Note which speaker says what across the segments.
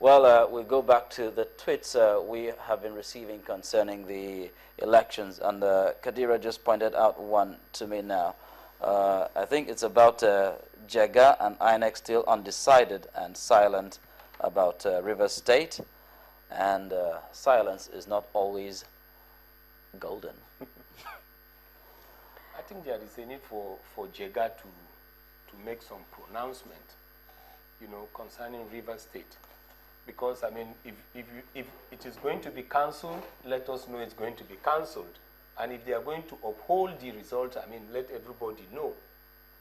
Speaker 1: Well, we go back to the tweets we have been receiving concerning the elections, and Kadira just pointed out one to me now. I think it's about Jega and INEC still undecided and silent about Rivers State, and silence is not always golden.
Speaker 2: I think there is a need for Jega to make some pronouncement, concerning Rivers State. Because, I mean, if it is going to be cancelled, let us know it's going to be cancelled. And if they are going to uphold the result, I mean, let everybody know.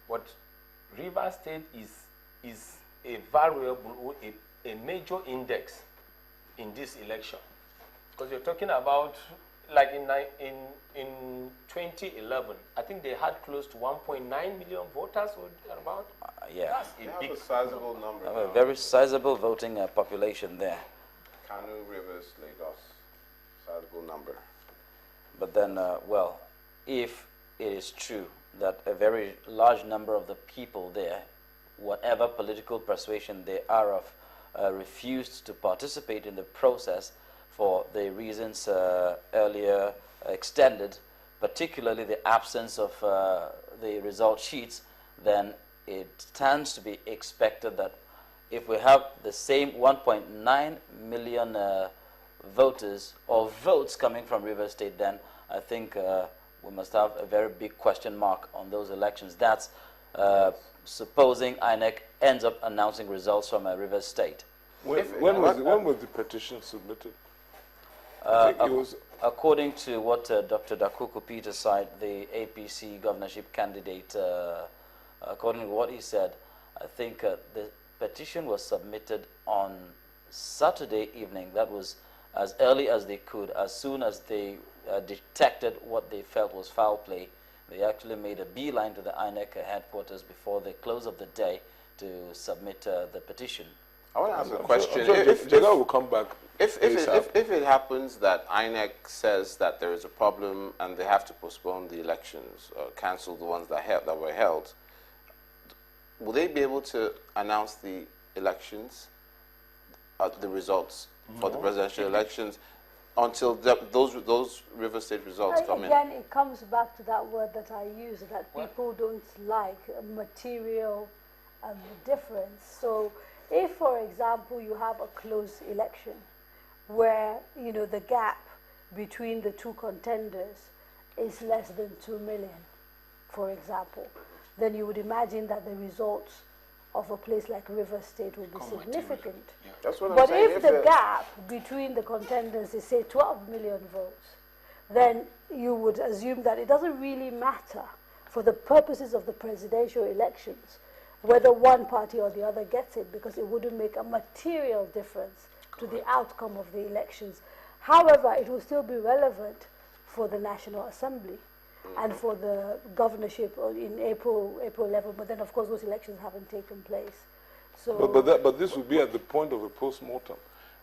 Speaker 2: But Rivers State is a variable or a major index in this election. Because you're talking about, like in 2011, I think they had close to 1.9 million voters or about.
Speaker 1: Yeah.
Speaker 3: That's a big sizable number.
Speaker 1: A very sizable voting population there.
Speaker 3: Kano, Rivers, Lagos, sizable number.
Speaker 1: But then, well, if it is true that a very large number of the people there, whatever political persuasion they are of, refused to participate in the process for the reasons earlier extended, particularly the absence of the result sheets, then it stands to be expected that if we have the same 1.9 million voters or votes coming from Rivers State, then I think we must have a very big question mark on those elections. That's supposing INEC ends up announcing results from Rivers State.
Speaker 4: When was the petition submitted?
Speaker 1: According to what Dr. Dakuku Peter said, the APC governorship candidate, according to what he said, I think the petition was submitted on Saturday evening. That was as early as they could. As soon as they detected what they felt was foul play, they actually made a beeline to the INEC headquarters before the close of the day to submit the petition.
Speaker 3: I want to ask a question.
Speaker 4: Jega will come back.
Speaker 3: If it happens that INEC says that there is a problem and they have to postpone the elections, cancel the ones that were held, will they be able to announce the elections, the results for the presidential elections, until those River State results come in?
Speaker 5: Again, it comes back to that word that I use, that people don't like, material difference. So if, for example, you have a close election where, the gap between the two contenders is less than 2 million, for example, then you would imagine that the results of a place like River State will be significant.
Speaker 3: Yeah. That's what I'm
Speaker 5: but
Speaker 3: saying.
Speaker 5: if the gap between the contenders is, say, 12 million votes, then you would assume that it doesn't really matter for the purposes of the presidential elections whether one party or the other gets it, because it wouldn't make a material difference to the outcome of the elections. However, it will still be relevant for the National Assembly and for the governorship in April 11, but then of course those elections haven't taken place. So,
Speaker 4: but this would be at the point of a post-mortem.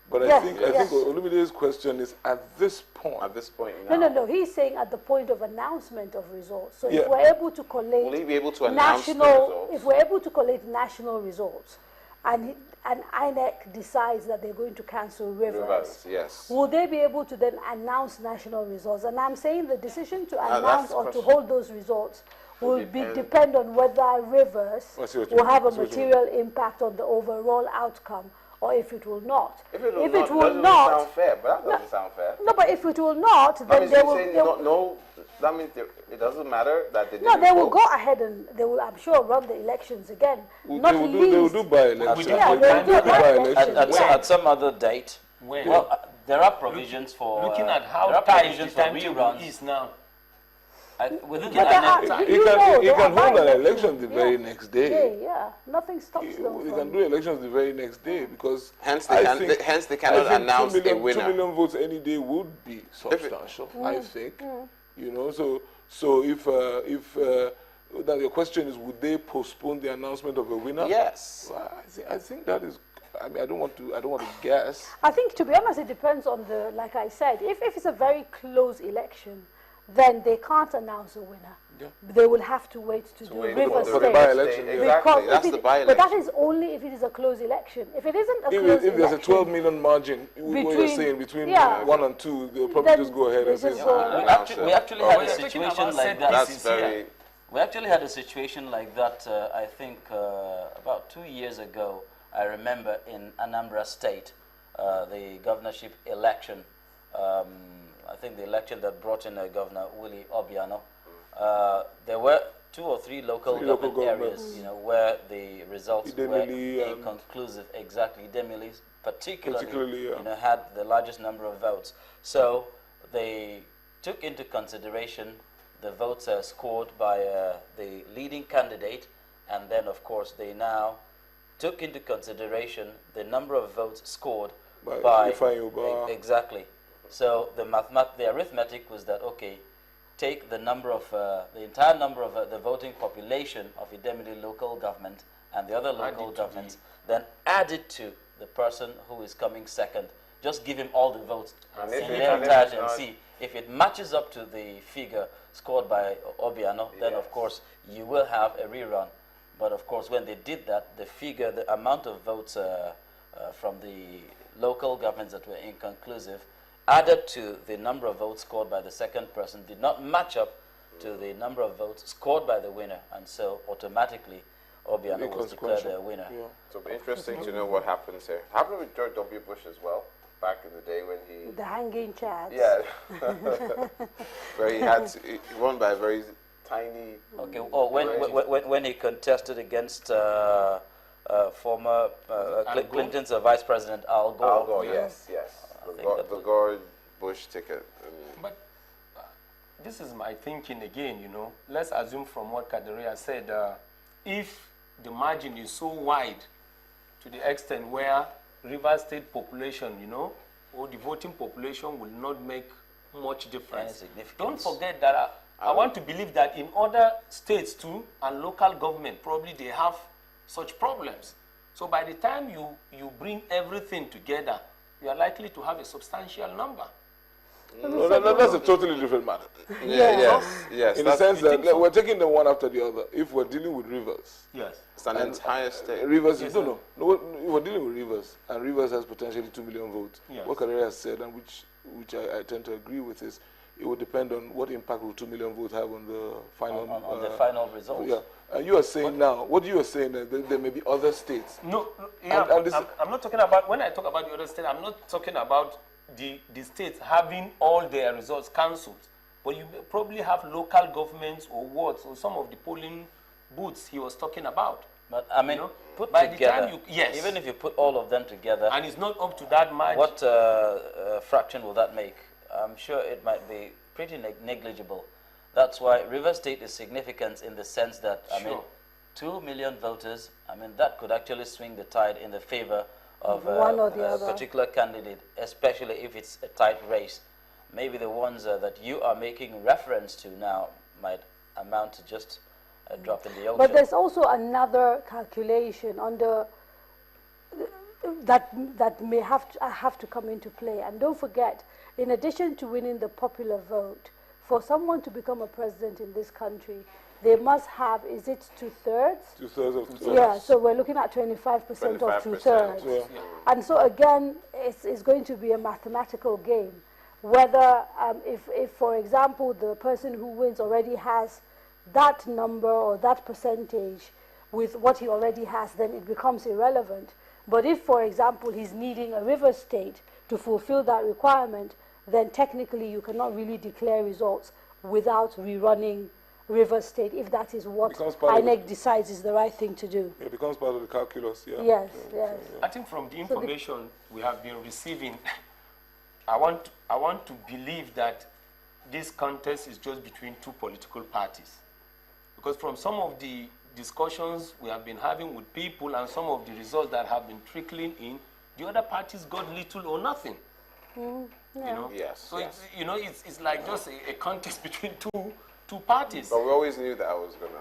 Speaker 4: But I think Olumide's question is at this point.
Speaker 3: At this point now.
Speaker 5: No. He's saying at the point of announcement of results. So if we're able to collate
Speaker 3: will he be able to announce the results?
Speaker 5: If we're able to collate national results, and INEC decides that they're going to cancel Rivers,
Speaker 3: yes,
Speaker 5: will they be able to then announce national results? And I'm saying the decision to announce or to hold those results will depend on whether Rivers will have a material impact on the overall outcome, or if it will not.
Speaker 3: If it will not, sound fair, but that doesn't sound fair.
Speaker 5: No, but if it will not, then they will.
Speaker 3: No, that means it doesn't matter that they.
Speaker 5: No, they will go ahead and they will, I'm sure, run the elections again.
Speaker 4: They will do by elections.
Speaker 5: Yeah, they will do by elections.
Speaker 1: At some other date.
Speaker 2: When?
Speaker 1: Well, there are provisions for.
Speaker 2: Looking at how tight the timetable is now.
Speaker 1: Within
Speaker 4: he can hold an election the very next day.
Speaker 5: Yeah, nothing stops them.
Speaker 4: He can do elections the very next day, because
Speaker 3: hence they cannot announce a winner.
Speaker 4: 2 million votes any day would be substantial, I think. So if now your question is, would they postpone the announcement of a winner?
Speaker 3: Yes.
Speaker 4: Well, I think that is. I mean, I don't want to guess.
Speaker 5: I think, to be honest, it depends on like I said, if it's a very close election, then they can't announce a winner. they will have to wait to do
Speaker 3: wait
Speaker 5: River
Speaker 3: for
Speaker 4: the
Speaker 5: State.
Speaker 4: by-election, yeah.
Speaker 3: Exactly,
Speaker 5: Because
Speaker 3: that's
Speaker 5: if
Speaker 3: the
Speaker 5: it-
Speaker 3: by-election.
Speaker 5: But that is only if it is a close election. If it isn't a close
Speaker 4: If there's a
Speaker 5: election,
Speaker 4: 12 million margin, what you're
Speaker 5: Between-
Speaker 4: saying between
Speaker 5: yeah.
Speaker 4: 1 and 2, they'll probably
Speaker 5: Then
Speaker 4: just go ahead
Speaker 5: they
Speaker 4: and say,
Speaker 5: just go-
Speaker 1: We actually
Speaker 2: Oh,
Speaker 1: had
Speaker 2: we
Speaker 1: a
Speaker 2: are talking
Speaker 1: situation
Speaker 2: about
Speaker 1: like
Speaker 2: set
Speaker 1: that.
Speaker 3: That's
Speaker 2: pieces here.
Speaker 3: very...
Speaker 1: We actually had a situation like that, I think, about 2 years ago. I remember in Anambra State, the governorship election, I think the election that brought in Governor Willie Obiano, there were 2 or 3 local government areas, you know, where the results were
Speaker 4: Idemili and-
Speaker 1: inconclusive. Exactly, Idemili particularly
Speaker 4: yeah.
Speaker 1: you know, had the largest number of votes. So they took into consideration the votes scored by the leading candidate, and then, of course, they now took into consideration the number of votes scored by
Speaker 4: Ifeanyi Ubah.
Speaker 1: exactly. So the arithmetic was that, okay, take the number of the entire number of the voting population of Idemili local government and the other local governments, then add it to the person who is coming second. Just give him all the votes
Speaker 3: And
Speaker 1: in
Speaker 3: if
Speaker 1: their
Speaker 3: it- and if
Speaker 1: entirety
Speaker 3: it's
Speaker 1: and
Speaker 3: not-
Speaker 1: see if it matches up to the figure scored by Obiano. Then, of
Speaker 3: Yes.
Speaker 1: course, you will have a rerun. But of course, when they did that, the figure, the amount of votes from the local governments that were inconclusive, added to the number of votes scored by the second person, did not match up to the number of votes scored by the winner, and so automatically Obiano was declared a winner.
Speaker 4: Yeah.
Speaker 3: So it'll be interesting to know what happens here. Happened with George W. Bush as well, back in the day when he...
Speaker 5: the hanging chads.
Speaker 3: Yeah. Where he had to, he won by a very tiny...
Speaker 1: Okay. Oh, when he contested against former Clinton's Vice President Al Gore.
Speaker 3: Al Gore, yes, yes. The Gore-Bush ticket.
Speaker 2: But this is my thinking again, you know. Let's assume from what Kaderia said, if the margin is so wide to the extent where River State population, you know, or the voting population will not make much difference. Don't forget that I want to believe that in other states too and local government, probably they have such problems. So by the time you bring everything together, you are likely to have a substantial number.
Speaker 4: No, that's a totally different matter.
Speaker 3: Yes.
Speaker 4: In the sense that we're taking them one after the other. If we're dealing with rivers,
Speaker 2: Yes.
Speaker 3: It's an entire state.
Speaker 4: Rivers, no, we're dealing with Rivers, and Rivers has potentially 2 million votes.
Speaker 2: Yes.
Speaker 4: What Karere has said, and which I tend to agree with, is it would depend on what impact will 2 million votes have on the final
Speaker 1: on the final results.
Speaker 4: Yeah, and you are saying now, what you are saying that there may be other states.
Speaker 2: No, yeah,
Speaker 4: And this-
Speaker 2: I'm not talking about, when I talk about the other state, I'm not talking about the states having all their results cancelled. But you may probably have local governments or wards or some of the polling booths he was talking about.
Speaker 1: But I mean,
Speaker 2: You know,
Speaker 1: put
Speaker 2: by the
Speaker 1: together,
Speaker 2: time yes.
Speaker 1: even if you put all of them together,
Speaker 2: And it's not up to that margin.
Speaker 1: what fraction will that make? I'm sure it might be pretty negligible. That's why River State is significant in the sense that, I mean,
Speaker 2: Sure.
Speaker 1: 2 million voters, I mean, that could actually swing the tide in the favor of
Speaker 5: One or the
Speaker 1: a
Speaker 5: other.
Speaker 1: particular candidate, especially if it's a tight race. Maybe the ones that you are making reference to now might amount to just a drop in the ocean.
Speaker 5: But there's also another calculation under that may have to come into play. And don't forget, in addition to winning the popular vote, for someone to become a president in this country, they must have, is it 2/3?
Speaker 4: 2/3 of
Speaker 5: Yeah, so we're looking at 25% of 2/3.
Speaker 4: Yeah.
Speaker 5: And so again, it's going to be a mathematical game. Whether, if, for example, the person who wins already has that number or that percentage with what he already has, then it becomes irrelevant. But if, for example, he's needing a river state to fulfill that requirement, then technically you cannot really declare results without rerunning River State, if that is what
Speaker 4: Becomes part of
Speaker 5: INEC decides is the right thing to do.
Speaker 4: It becomes part of the calculus, yeah.
Speaker 5: Yes, yes.
Speaker 2: I think from the information we have been receiving, I want to believe that this contest is just between two political parties. Because from some of the discussions we have been having with people and some of the results that have been trickling in, the other parties got little or nothing. You know?
Speaker 3: Yes,
Speaker 2: So
Speaker 3: yes.
Speaker 2: it's like just a contest between two parties.
Speaker 3: But we always knew that I was going to